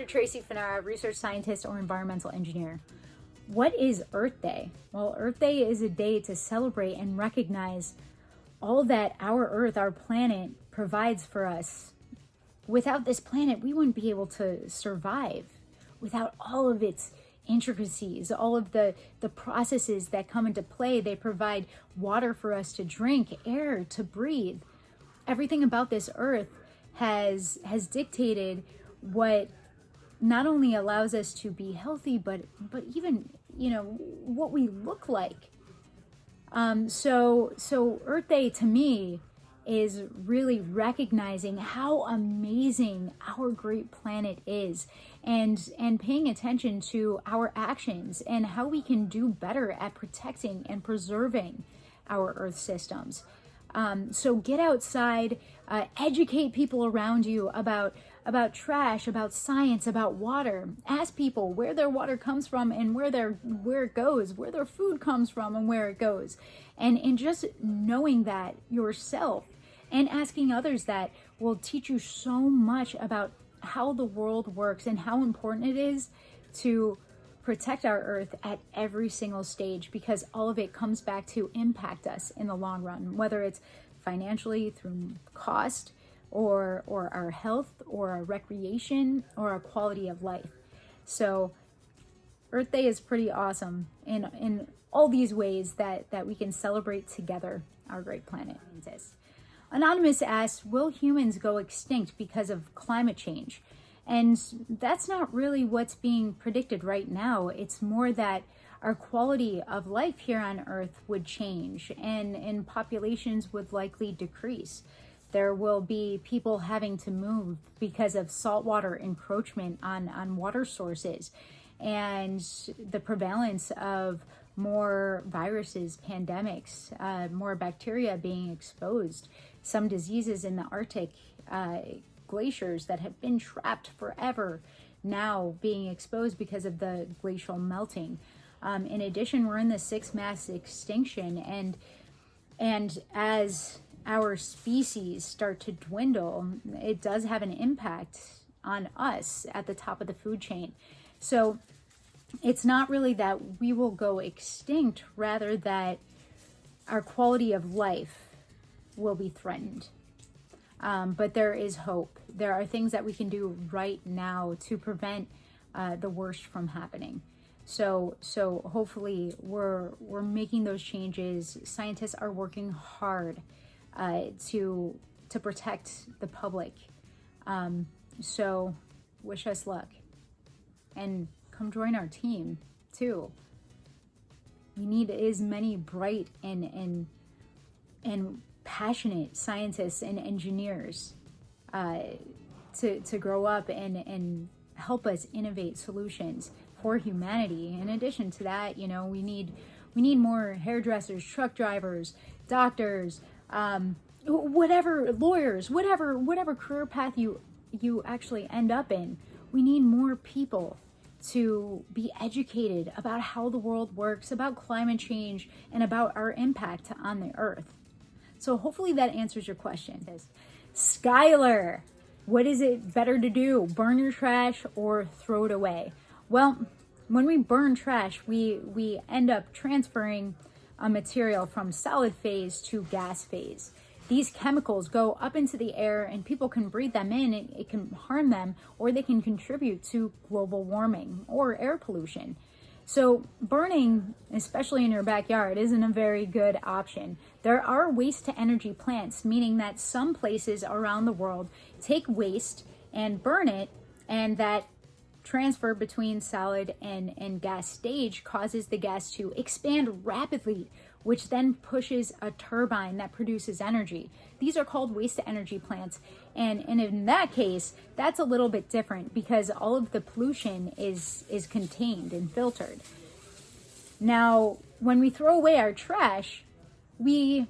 Dr. Tracy Fanara, research scientist or environmental engineer. What is Earth Day? Well, Earth Day is a day to celebrate and recognize all that our Earth, our planet, provides for us. Without this planet, we wouldn't be able to survive. Without all of its intricacies, all of the processes that come into play, they provide water for us to drink, air to breathe. Everything about this Earth has dictated what not only allows us to be healthy, but even, what we look like. So Earth Day to me is really recognizing how amazing our great planet is, and paying attention to our actions and how we can do better at protecting and preserving our Earth systems. So get outside, educate people around you about trash, about science, about water. Ask people where their water comes from and where it goes, where their food comes from and where it goes. And just knowing that yourself and asking others that will teach you so much about how the world works and how important it is to protect our Earth at every single stage, because all of it comes back to impact us in the long run, whether it's financially through cost or our health or our recreation or our quality of life. So Earth Day is pretty awesome in all these ways that we can celebrate together our great planet. Anonymous asks, will humans go extinct because of climate change? And that's not really what's being predicted right now. It's more that our quality of life here on Earth would change, and populations would likely decrease. There will be people having to move because of saltwater encroachment on water sources, and the prevalence of more viruses, pandemics, more bacteria being exposed, some diseases in the Arctic, glaciers that have been trapped forever now being exposed because of the glacial melting. In addition, we're in the sixth mass extinction, and as our species start to dwindle, it does have an impact on us at the top of the food chain. So it's not really that we will go extinct, rather that our quality of life will be threatened. But there is hope. There are things that we can do right now to prevent the worst from happening. So hopefully we're making those changes. Scientists are working hard to protect the public. So wish us luck, and come join our team too. We need as many bright and passionate scientists and engineers to grow up and help us innovate solutions for humanity. In addition to that, we need more hairdressers, truck drivers, doctors, whatever, lawyers, whatever career path you actually end up in. We need more people to be educated about how the world works, about climate change, and about our impact on the Earth. So hopefully that answers your question. Skylar, what is it better to do? Burn your trash or throw it away? Well, when we burn trash, we end up transferring a material from solid phase to gas phase. These chemicals go up into the air and people can breathe them in. It can harm them, or they can contribute to global warming or air pollution. So burning, especially in your backyard, isn't a very good option. There are waste to energy plants, meaning that some places around the world take waste and burn it, and that transfer between solid and gas stage causes the gas to expand rapidly, which then pushes a turbine that produces energy. These are called waste to energy plants. And in that case, that's a little bit different because all of the pollution is contained and filtered. Now, when we throw away our trash, we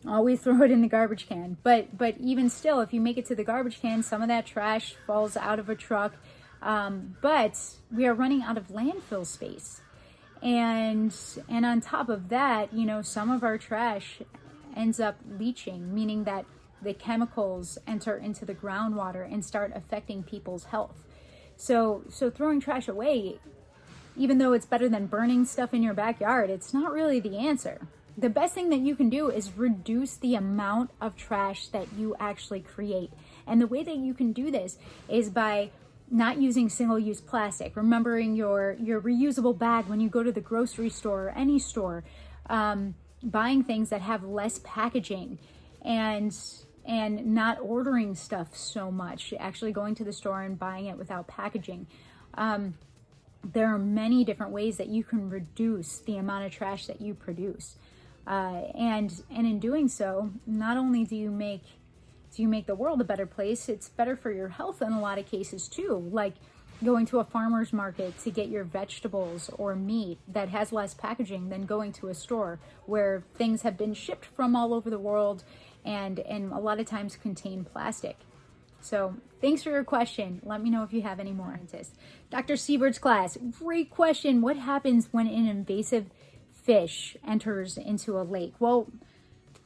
always throw it in the garbage can. But even still, if you make it to the garbage can, some of that trash falls out of a truck. But we are running out of landfill space. And on top of that, some of our trash ends up leaching, meaning that the chemicals enter into the groundwater and start affecting people's health. So throwing trash away, even though it's better than burning stuff in your backyard, it's not really the answer. The best thing that you can do is reduce the amount of trash that you actually create. And the way that you can do this is by not using single-use plastic, remembering your reusable bag when you go to the grocery store or any store, buying things that have less packaging, and not ordering stuff so much, actually going to the store and buying it without packaging. There are many different ways that you can reduce the amount of trash that you produce. And in doing so, not only do you make the world a better place, it's better for your health in a lot of cases too. Like going to a farmer's market to get your vegetables or meat that has less packaging than going to a store where things have been shipped from all over the world and a lot of times contain plastic. So thanks for your question. Let me know if you have any more. Dr. Siebert's class, great question. What happens when an invasive fish enters into a lake? Well,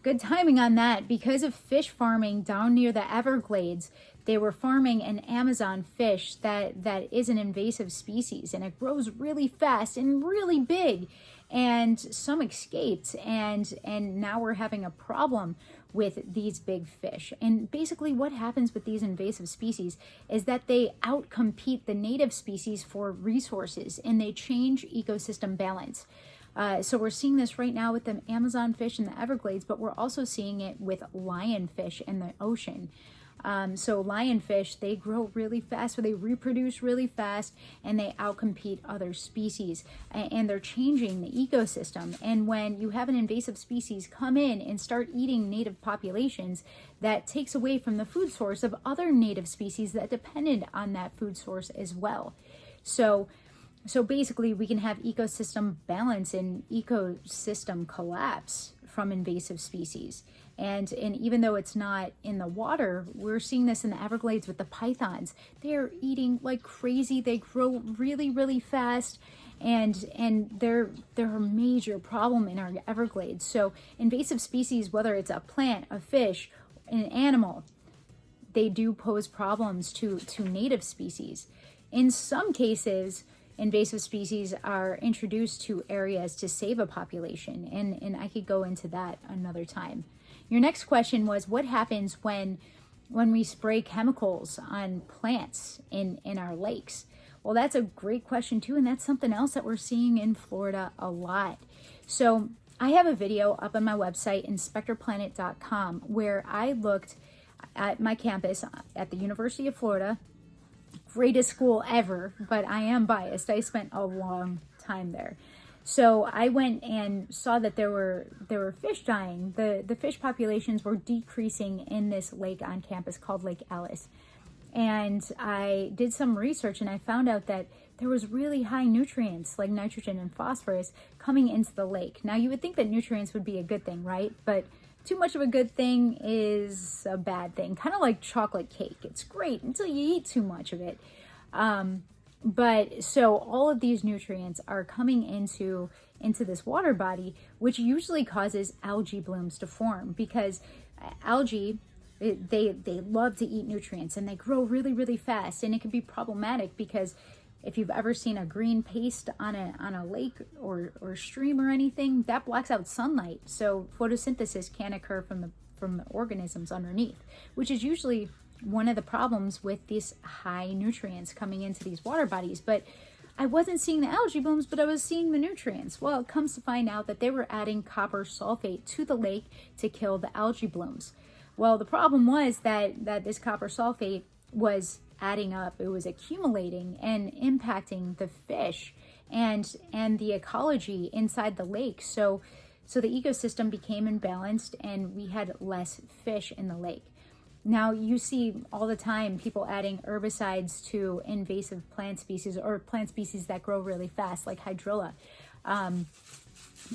good timing on that. Because of fish farming down near the Everglades, they were farming an Amazon fish that is an invasive species, and it grows really fast and really big, and some escaped, and now we're having a problem with these big fish. And basically what happens with these invasive species is that they outcompete the native species for resources, and they change ecosystem balance. So we're seeing this right now with the Amazon fish in the Everglades, but we're also seeing it with lionfish in the ocean. So lionfish, they grow really fast, so they reproduce really fast, and they outcompete other species, and they're changing the ecosystem. And when you have an invasive species come in and start eating native populations, that takes away from the food source of other native species that depended on that food source as well. So basically we can have ecosystem balance and ecosystem collapse from invasive species. And even though it's not in the water, we're seeing this in the Everglades with the pythons. They're eating like crazy. They grow really, really fast, and they're a major problem in our Everglades. So invasive species, whether it's a plant, a fish, an animal, they do pose problems to native species. In some cases, invasive species are introduced to areas to save a population, and I could go into that another time. Your next question was, what happens when we spray chemicals on plants in our lakes? Well, that's a great question too, and that's something else that we're seeing in Florida a lot. So I have a video up on my website, inspectorplanet.com, where I looked at my campus at the University of Florida. Greatest school ever, but I am biased. I spent a long time there. So I went and saw that there were fish dying. The fish populations were decreasing in this lake on campus called Lake Alice. And I did some research, and I found out that there was really high nutrients like nitrogen and phosphorus coming into the lake. Now you would think that nutrients would be a good thing, right? But too much of a good thing is a bad thing. Kind of like chocolate cake. It's great until you eat too much of it. But so all of these nutrients are coming into this water body, which usually causes algae blooms to form, because algae, they love to eat nutrients, and they grow really, really fast. And it can be problematic because if you've ever seen a green paste on a lake or stream or anything, that blocks out sunlight. So photosynthesis can't occur from the organisms underneath, which is usually one of the problems with these high nutrients coming into these water bodies. But I wasn't seeing the algae blooms, but I was seeing the nutrients. Well, it comes to find out that they were adding copper sulfate to the lake to kill the algae blooms. Well, the problem was that this copper sulfate was adding up. It was accumulating and impacting the fish and the ecology inside the lake. So the ecosystem became imbalanced, and we had less fish in the lake. Now you see all the time people adding herbicides to invasive plant species or plant species that grow really fast, like hydrilla,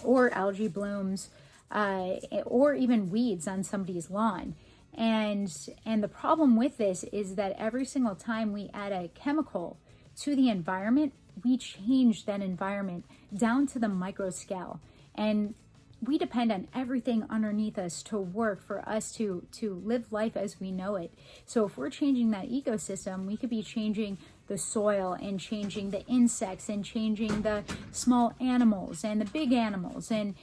or algae blooms, or even weeds on somebody's lawn. And the problem with this is that every single time we add a chemical to the environment, we change that environment down to the micro scale. And we depend on everything underneath us to work for us to live life as we know it. So if we're changing that ecosystem, we could be changing the soil and changing the insects and changing the small animals and the big animals and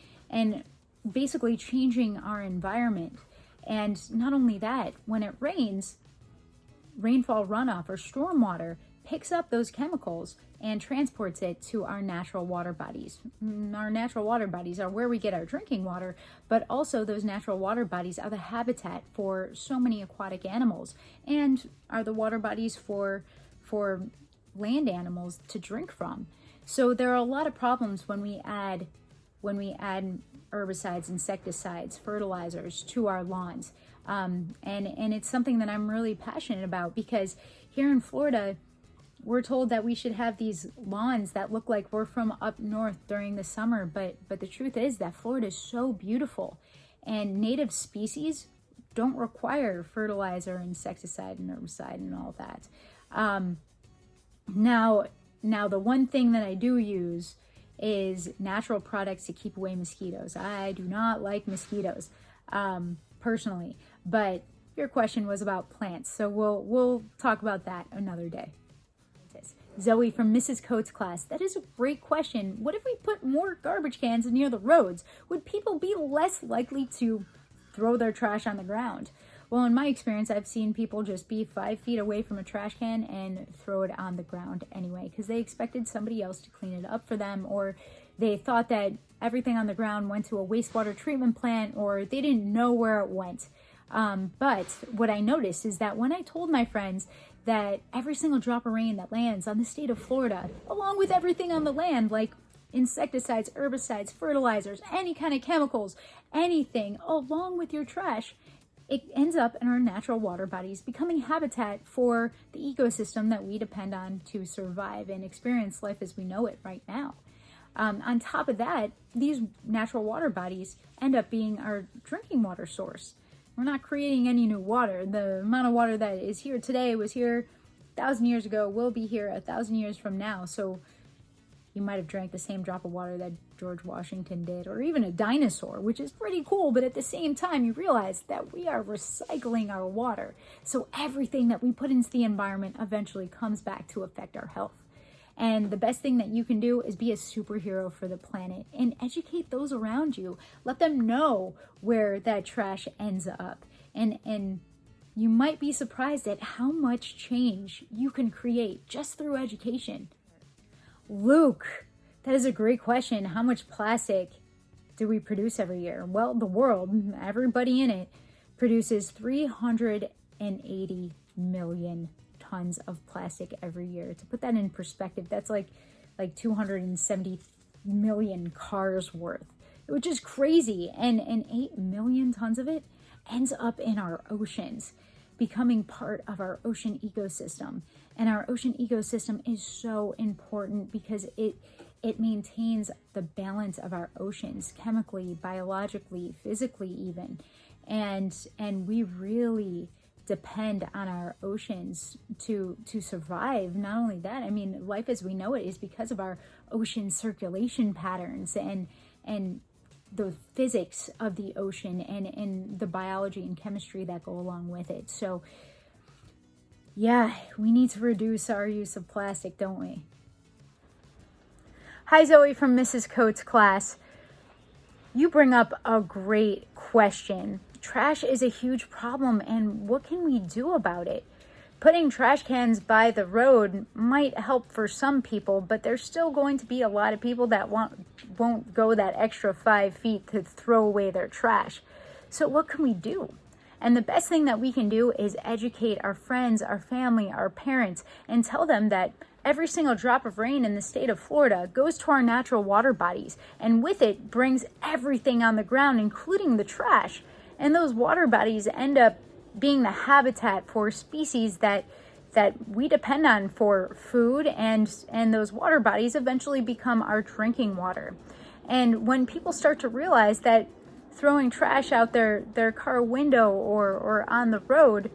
basically changing our environment. And not only that, when it rains, rainfall runoff or stormwater picks up those chemicals and transports it to our natural water bodies. Our natural water bodies are where we get our drinking water, but also those natural water bodies are the habitat for so many aquatic animals and are the water bodies for land animals to drink from. So there are a lot of problems when we add herbicides, insecticides, fertilizers to our lawns. And it's something that I'm really passionate about, because here in Florida, we're told that we should have these lawns that look like we're from up north during the summer. But the truth is that Florida is so beautiful, and native species don't require fertilizer, insecticide, and herbicide and all that. Now the one thing that I do use is natural products to keep away mosquitoes. I do not like mosquitoes, personally, but your question was about plants, so we'll talk about that another day. Zoe from Mrs. Coates' class: that is a great question. What if we put more garbage cans near the roads? Would people be less likely to throw their trash on the ground? Well, in my experience, I've seen people just be 5 feet away from a trash can and throw it on the ground anyway, because they expected somebody else to clean it up for them, or they thought that everything on the ground went to a wastewater treatment plant, or they didn't know where it went. But what I noticed is that when I told my friends that every single drop of rain that lands on the state of Florida, along with everything on the land, like insecticides, herbicides, fertilizers, any kind of chemicals, anything, along with your trash, it ends up in our natural water bodies, becoming habitat for the ecosystem that we depend on to survive and experience life as we know it right now. On top of that, these natural water bodies end up being our drinking water source. We're not creating any new water. The amount of water that is here today was here 1,000 years ago, will be here 1,000 years from now. So you might have drank the same drop of water that George Washington did, or even a dinosaur, which is pretty cool. But at the same time, you realize that we are recycling our water. So everything that we put into the environment eventually comes back to affect our health. And the best thing that you can do is be a superhero for the planet and educate those around you. Let them know where that trash ends up. And you might be surprised at how much change you can create just through education. Luke, that is a great question. How much plastic do we produce every year? Well, the world, everybody in it, produces 380 million tons of plastic every year. To put that in perspective, that's like 270 million cars worth, which is crazy. And 8 million tons of it ends up in our oceans, becoming part of our ocean ecosystem. And our ocean ecosystem is so important because it maintains the balance of our oceans, chemically, biologically, physically even. And we really depend on our oceans to survive. Not only that, I mean, life as we know it is because of our ocean circulation patterns and the physics of the ocean and the biology and chemistry that go along with it. So yeah, we need to reduce our use of plastic, don't we? Hi, Zoe from Mrs. Coates' class. You bring up a great question. Trash is a huge problem, and what can we do about it? Putting trash cans by the road might help for some people, but there's still going to be a lot of people that won't go that extra 5 feet to throw away their trash. So what can we do? And the best thing that we can do is educate our friends, our family, our parents, and tell them that every single drop of rain in the state of Florida goes to our natural water bodies, and with it brings everything on the ground, including the trash. And those water bodies end up being the habitat for species that we depend on for food, and those water bodies eventually become our drinking water. And when people start to realize that throwing trash out their car window or on the road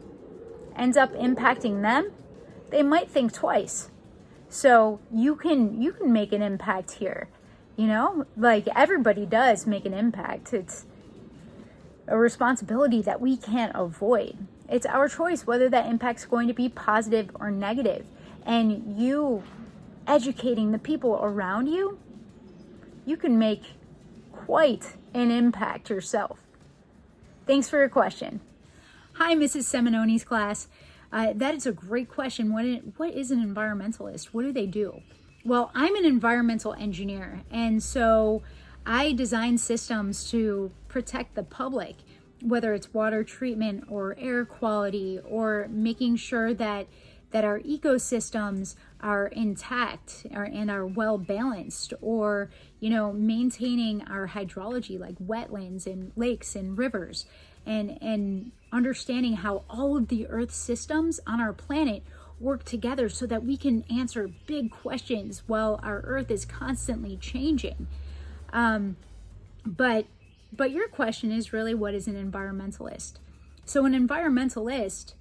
ends up impacting them, they might think twice. So you can make an impact here. You know, like everybody does make an impact. It's a responsibility that we can't avoid. It's our choice whether that impact's going to be positive or negative. and you educating the people around you, you can make quite an impact yourself. Thanks for your question. Hi, Mrs. Seminoni's class. That is a great question. What is an environmentalist? What do they do? Well, I'm an environmental engineer, and so I design systems to protect the public, whether it's water treatment or air quality, or making sure that our ecosystems are intact and are well balanced, or maintaining our hydrology like wetlands and lakes and rivers, and understanding how all of the Earth systems on our planet work together so that we can answer big questions while our Earth is constantly changing. But your question is really, what is an environmentalist? So an environmentalist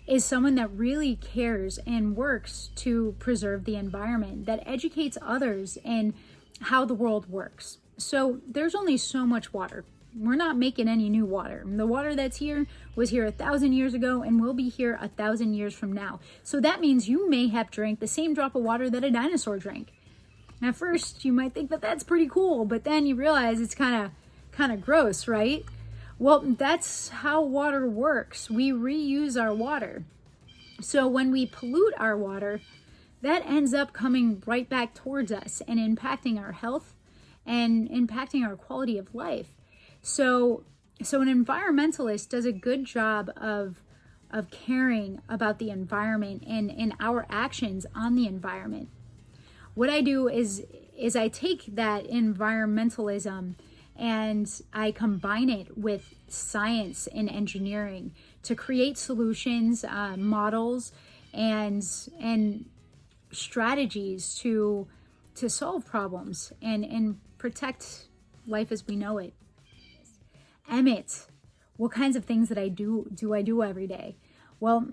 is someone that really cares and works to preserve the environment, that educates others in how the world works. So there's only so much water. We're not making any new water. The water that's here was here 1,000 years ago and will be here 1,000 years from now. So that means you may have drank the same drop of water that a dinosaur drank. At first, you might think that that's pretty cool, but then you realize it's kind of gross, right? Well, that's how water works. We reuse our water. So when we pollute our water, that ends up coming right back towards us and impacting our health and impacting our quality of life. So an environmentalist does a good job of caring about the environment and our actions on the environment. What I do is I take that environmentalism and I combine it with science and engineering to create solutions, models, and strategies to solve problems and protect life as we know it. Emmett, what kinds of things that I do every day? Well,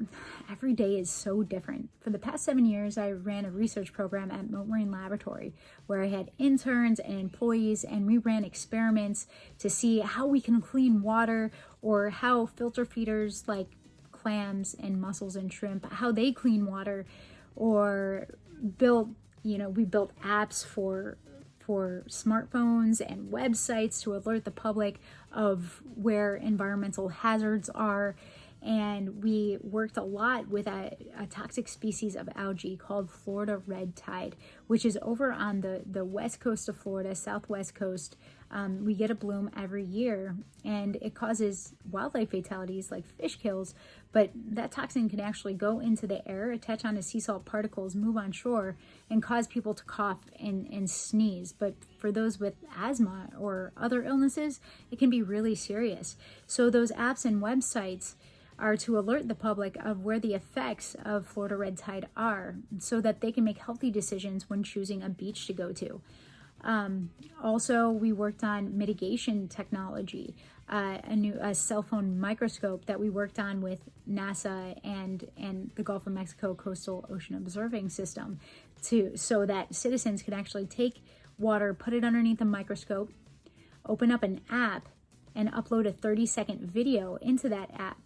every day is so different. For the past 7 years, I ran a research program at Marine Laboratory where I had interns and employees, and we ran experiments to see how we can clean water, or how filter feeders like clams and mussels and shrimp, how they clean water, or we built apps for smartphones and websites to alert the public of where environmental hazards are. And we worked a lot with a toxic species of algae called Florida red tide, which is over on the west coast of Florida, southwest coast. We get a bloom every year, and it causes wildlife fatalities like fish kills, but that toxin can actually go into the air, attach onto sea salt particles, move on shore, and cause people to cough and sneeze. But for those with asthma or other illnesses, it can be really serious. So those apps and websites are to alert the public of where the effects of Florida red tide are, so that they can make healthy decisions when choosing a beach to go to. Also, we worked on mitigation technology, a cell phone microscope that we worked on with NASA and the Gulf of Mexico Coastal Ocean Observing System, so that citizens could actually take water, put it underneath a microscope, open up an app, and upload a 30-second video into that app.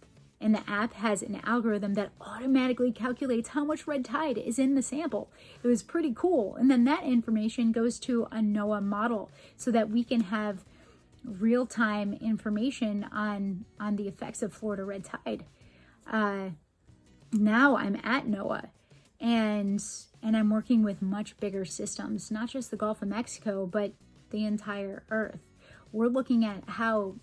And the app has an algorithm that automatically calculates how much red tide is in the sample. It was pretty cool. And then that information goes to a NOAA model so that we can have real-time information on the effects of Florida red tide. Now I'm at NOAA, and I'm working with much bigger systems, not just the Gulf of Mexico, but the entire Earth. We're looking at how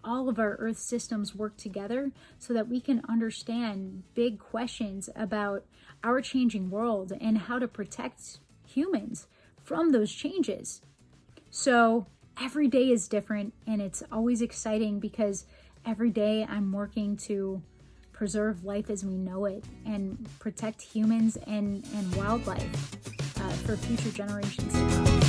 all of our Earth systems work together so that we can understand big questions about our changing world and how to protect humans from those changes. So every day is different, and it's always exciting because every day I'm working to preserve life as we know it and protect humans and wildlife for future generations to come.